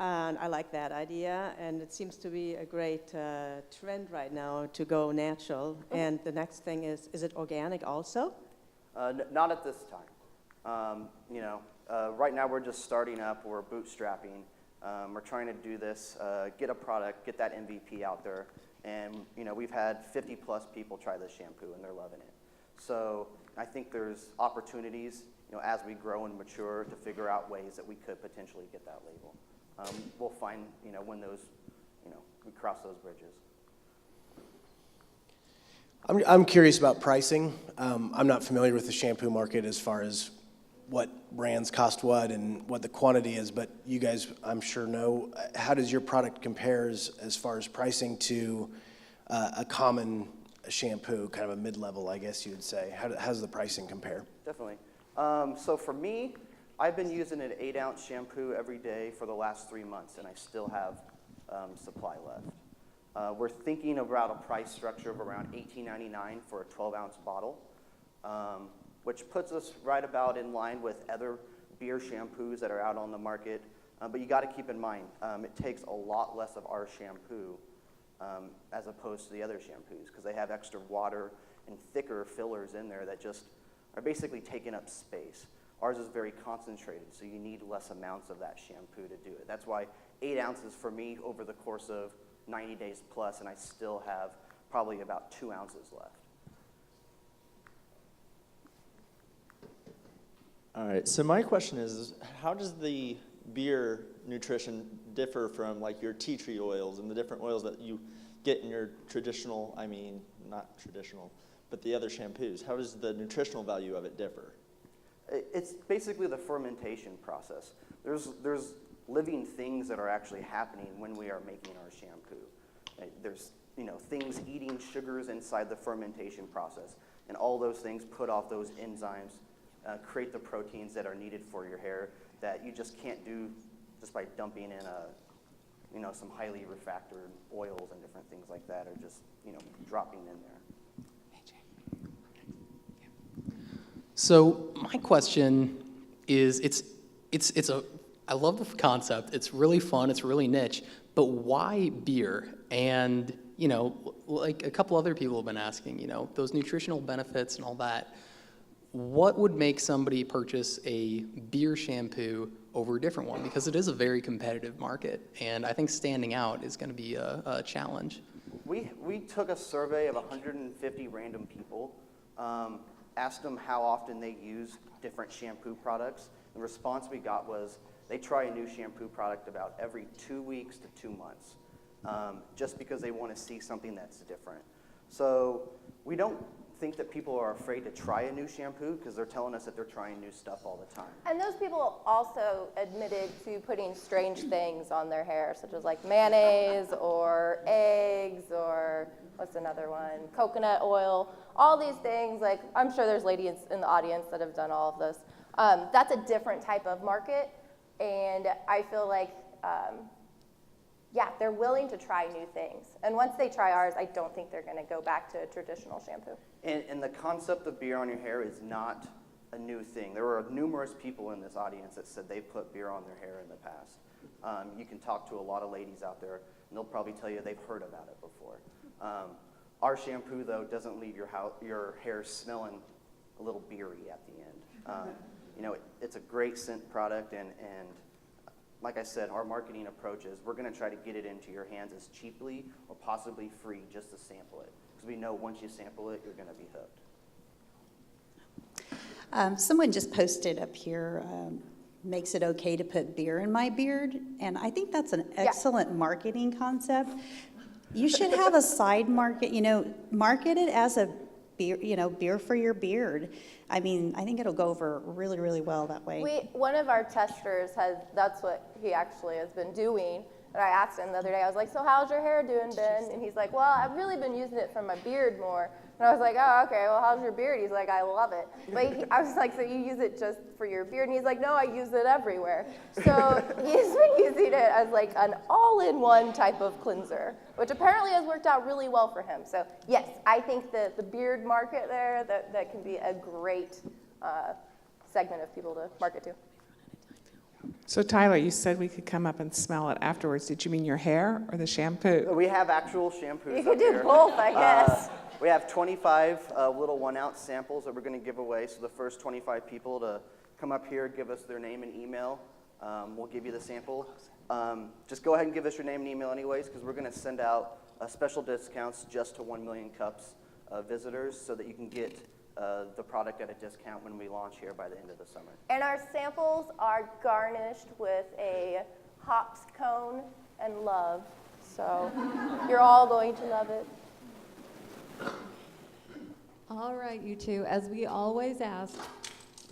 and I like that idea, and it seems to be a great trend right now to go natural. And the next thing is it organic also? Not at this time. Right now we're just starting up, we're bootstrapping. We're trying to do this, get a product, get that MVP out there, and we've had 50 plus people try this shampoo and they're loving it. So I think there's opportunities, as we grow and mature to figure out ways that we could potentially get that label. We'll find, when those, we cross those bridges. I'm curious about pricing. I'm not familiar with the shampoo market as far as what brands cost what and what the quantity is, but you guys, I'm sure, know. How does your product compare as far as pricing to a common shampoo, kind of a mid-level, I guess you would say? How does the pricing compare? Definitely. So for me, I've been using an 8-ounce shampoo every day for the last 3 months, and I still have supply left. We're thinking about a price structure of around $18.99 for a 12-ounce bottle, which puts us right about in line with other beer shampoos that are out on the market. But you got to keep in mind, it takes a lot less of our shampoo as opposed to the other shampoos because they have extra water and thicker fillers in there that just are basically taking up space. Ours is very concentrated, so you need less amounts of that shampoo to do it. That's why 8 ounces for me over the course of 90 days plus, and I still have probably about 2 ounces left. All right, so my question is how does the beer nutrition differ from like your tea tree oils and the different oils that you get in your traditional, not traditional, but the other shampoos? How does the nutritional value of it differ? It's basically the fermentation process. There's living things that are actually happening when we are making our shampoo. There's things eating sugars inside the fermentation process, and all those things put off those enzymes, create the proteins that are needed for your hair that you just can't do just by dumping in some highly refractory oils and different things like that, or just dropping in there. So my question is, I love the concept. It's really fun. It's really niche. But why beer? And like a couple other people have been asking, those nutritional benefits and all that. What would make somebody purchase a beer shampoo over a different one? Because it is a very competitive market, and I think standing out is going to be a challenge. We took a survey of 150 random people, asked them how often they use different shampoo products. The response we got was they try a new shampoo product about every 2 weeks to 2 months, just because they want to see something that's different. So we don't think that people are afraid to try a new shampoo because they're telling us that they're trying new stuff all the time. And those people also admitted to putting strange things on their hair, such as like mayonnaise or eggs or what's another one? Coconut oil. All these things, like I'm sure there's ladies in the audience that have done all of this. That's a different type of market, and I feel like they're willing to try new things. And once they try ours, I don't think they're going to go back to traditional shampoo. And the concept of beer on your hair is not a new thing. There were numerous people in this audience that said they put beer on their hair in the past. You can talk to a lot of ladies out there, and they'll probably tell you they've heard about it before. Our shampoo, though, doesn't leave your hair smelling a little beery at the end. It's a great scent product, and like I said, our marketing approach is we're going to try to get it into your hands as cheaply or possibly free just to sample it. Because we know once you sample it, you're going to be hooked. Someone just posted up here, makes it okay to put beer in my beard. And I think that's an excellent marketing concept. You should have a side market, market it as a beer, beer for your beard. I mean, I think it'll go over really, really well that way. One of our testers that's what he actually has been doing. And I asked him the other day, I was like, so how's your hair doing, Ben? And he's like, well, I've really been using it for my beard more. And I was like, oh, okay, well, how's your beard? He's like, I love it. But I was like, so you use it just for your beard? And he's like, no, I use it everywhere. So he's been using it as like an all-in-one type of cleanser, which apparently has worked out really well for him. So yes, I think the beard market there, that can be a great segment of people to market to. So Tyler, you said we could come up and smell it afterwards. Did you mean your hair or the shampoo? We have actual shampoos. You could do both, I guess. We have 25 little 1-ounce samples that we're going to give away. So the first 25 people to come up here, give us their name and email. We'll give you the sample. Just go ahead and give us your name and email anyways, because we're going to send out special discounts just to 1 million cups visitors so that you can get the product at a discount when we launch here by the end of the summer. And our samples are garnished with a hops cone and love. So you're all going to love it. All right, you two, as we always ask,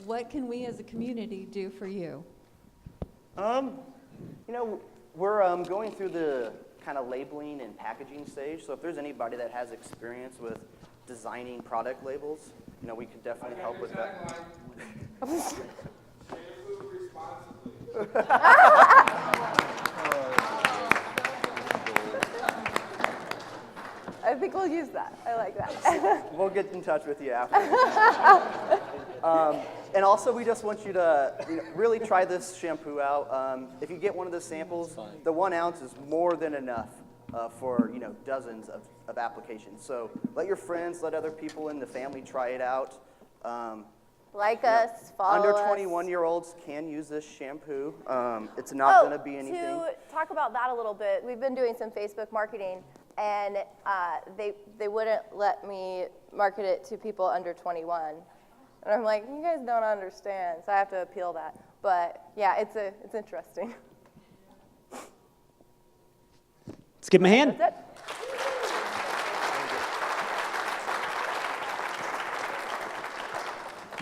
what can we as a community do for you? We're going through the kind of labeling and packaging stage. So if there's anybody that has experience with designing product labels, we could definitely help with that. I think we'll use that. I like that. We'll get in touch with you after. And also, we just want you to really try this shampoo out. If you get one of the samples, the 1 ounce is more than enough for dozens of applications. So let your friends, let other people in the family try it out. Like us, follow Under us. 21-year-olds can use this shampoo. It's not going to be anything. To talk about that a little bit, we've been doing some Facebook marketing, and they wouldn't let me market it to people under 21. And I'm like, you guys don't understand, so I have to appeal that. But yeah, it's interesting. Let's give him a hand. That's it.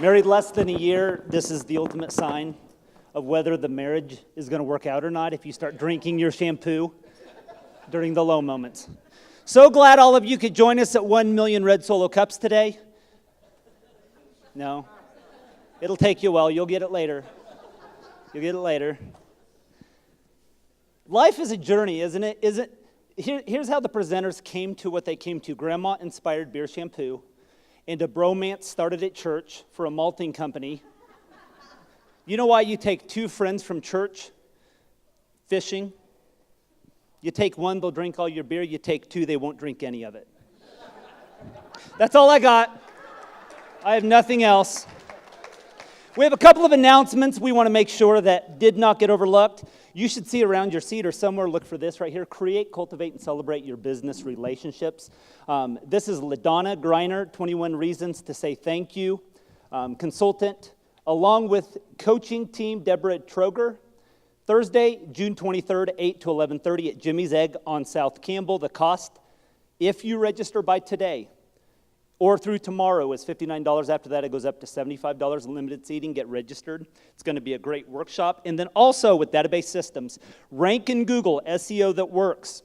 Married less than a year, this is the ultimate sign of whether the marriage is going to work out or not if you start drinking your shampoo during the low moments. So glad all of you could join us at 1 million Red Solo Cups today. No? It'll take you a while. You'll get it later. You'll get it later. Life is a journey, isn't it? Here's how the presenters came to what they came to. Grandma-inspired beer shampoo. and a bromance started at church for a malting company. You know why you take two friends from church fishing? You take one, they'll drink all your beer. You take two, they won't drink any of it. That's all I got. I have nothing else. We have a couple of announcements we want to make sure that did not get overlooked. You should see around your seat or somewhere, look for this right here. Create, cultivate, and celebrate your business relationships. This is LaDonna Greiner, 21 Reasons to Say Thank You, consultant, along with coaching team Deborah Troger. Thursday, June 23rd, 8 to 11:30 at Jimmy's Egg on South Campbell. The cost, if you register by today or through tomorrow, is $59. After that, it goes up to $75. Limited seating. Get registered. It's going to be a great workshop. And then also with database systems, rank in Google, SEO that works.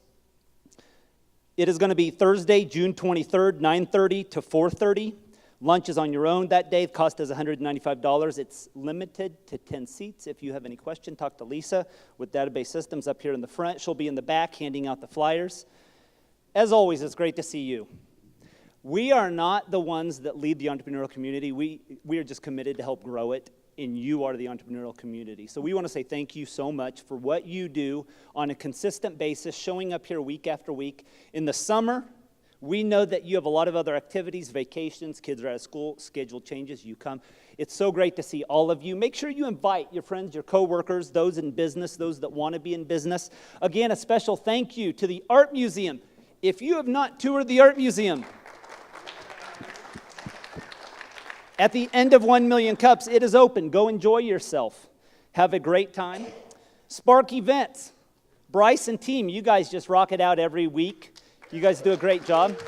It is going to be Thursday, June 23rd, 9:30 to 4:30. Lunch is on your own that day. The cost is $195. It's limited to 10 seats. If you have any question, talk to Lisa with Database Systems up here in the front. She'll be in the back handing out the flyers. As always, it's great to see you. We are not the ones that lead the entrepreneurial community. We are just committed to help grow it, and you are the entrepreneurial community. So we want to say thank you so much for what you do on a consistent basis, showing up here week after week. In the summer, we know that you have a lot of other activities, vacations, kids are out of school, schedule changes, you come. It's so great to see all of you. Make sure you invite your friends, your coworkers, those in business, those that want to be in business. Again, a special thank you to the Art Museum. If you have not toured the Art Museum, at the end of 1 Million Cups, it is open. Go enjoy yourself. Have a great time. Spark Events. Bryce and team, you guys just rock it out every week. You guys do a great job.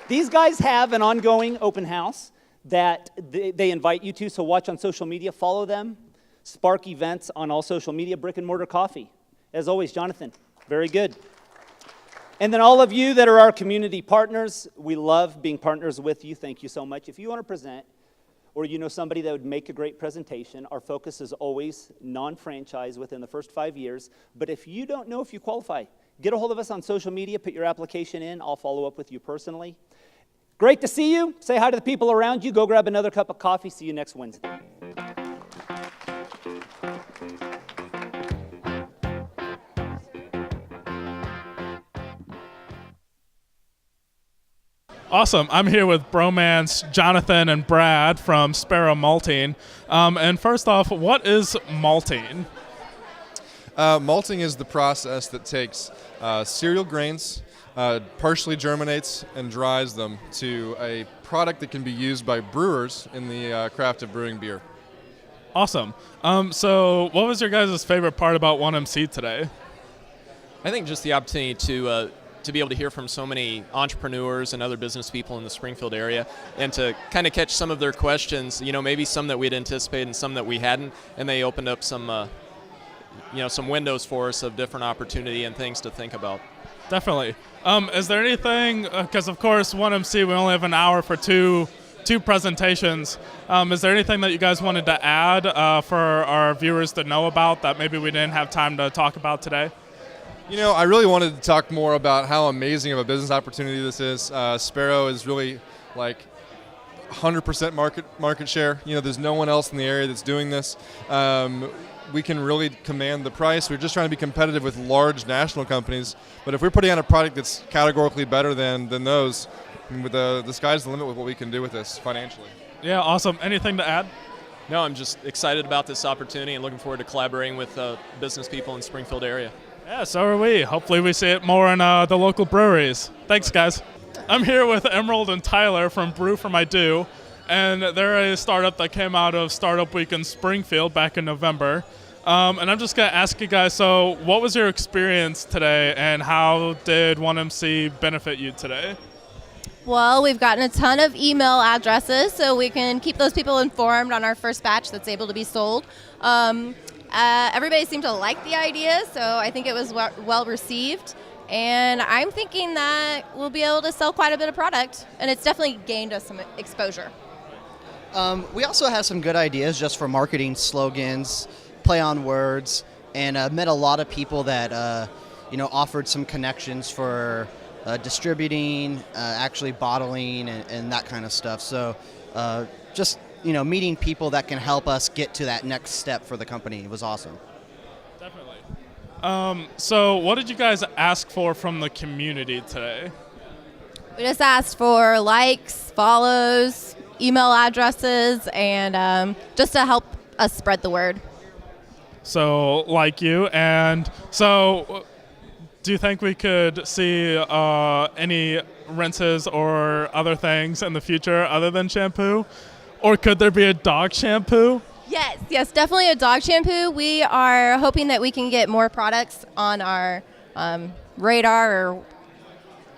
These guys have an ongoing open house that they invite you to, so watch on social media, follow them. Spark Events on all social media, Brick and Mortar Coffee. As always, Jonathan, very good. And then all of you that are our community partners, we love being partners with you. Thank you so much. If you want to present, or you know somebody that would make a great presentation, our focus is always non-franchise within the first 5 years. But if you don't know if you qualify, get a hold of us on social media, put your application in. I'll follow up with you personally. Great to see you. Say hi to the people around you. Go grab another cup of coffee. See you next Wednesday. Awesome. I'm here with Bromance, Jonathan, and Brad from Sparrow Malting. And first off, what is malting? Malting is the process that takes cereal grains, partially germinates, and dries them to a product that can be used by brewers in the craft of brewing beer. Awesome. So what was your guys' favorite part about 1MC today? I think just the opportunity to be able to hear from so many entrepreneurs and other business people in the Springfield area and to kind of catch some of their questions, you know, maybe some that we'd anticipated and some that we hadn't, and they opened up some windows for us of different opportunity and things to think about. Definitely. Is there anything, because of course 1MC, we only have an hour for two presentations. Is there anything that you guys wanted to add for our viewers to know about that maybe we didn't have time to talk about today? You know, I really wanted to talk more about how amazing of a business opportunity this is. Sparrow is really like 100% market share. You know, there's no one else in the area that's doing this. We can really command the price. We're just trying to be competitive with large national companies. But if we're putting out a product that's categorically better than those, the sky's the limit with what we can do with this financially. Yeah, awesome. Anything to add? No, I'm just excited about this opportunity and looking forward to collaborating with business people in the Springfield area. Yeah, so are we. Hopefully we see it more in the local breweries. Thanks, guys. I'm here with Emerald and Tyler from Brew for My Do, and they're a startup that came out of Startup Week in Springfield back in November. And I'm just going to ask you guys, so what was your experience today, and how did 1MC benefit you today? Well, we've gotten a ton of email addresses, so we can keep those people informed on our first batch that's able to be sold. Everybody seemed to like the idea, so I think it was well received. And I'm thinking that we'll be able to sell quite a bit of product, and it's definitely gained us some exposure. We also have some good ideas just for marketing slogans, play on words, and met a lot of people that offered some connections for distributing, actually bottling, and that kind of stuff. So just, meeting people that can help us get to that next step for the company was awesome. Definitely. So what did you guys ask for from the community today? We just asked for likes, follows, email addresses, and just to help us spread the word. So, like you, and so do you think we could see any rinses or other things in the future other than shampoo? Or could there be a dog shampoo? Yes, definitely a dog shampoo. We are hoping that we can get more products on our radar or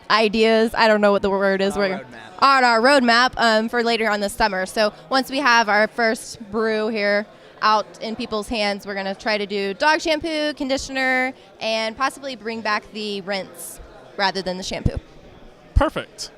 ideas. I don't know what the word is. On our roadmap for later on this summer. So once we have our first brew here out in people's hands, we're going to try to do dog shampoo, conditioner, and possibly bring back the rinse rather than the shampoo. Perfect.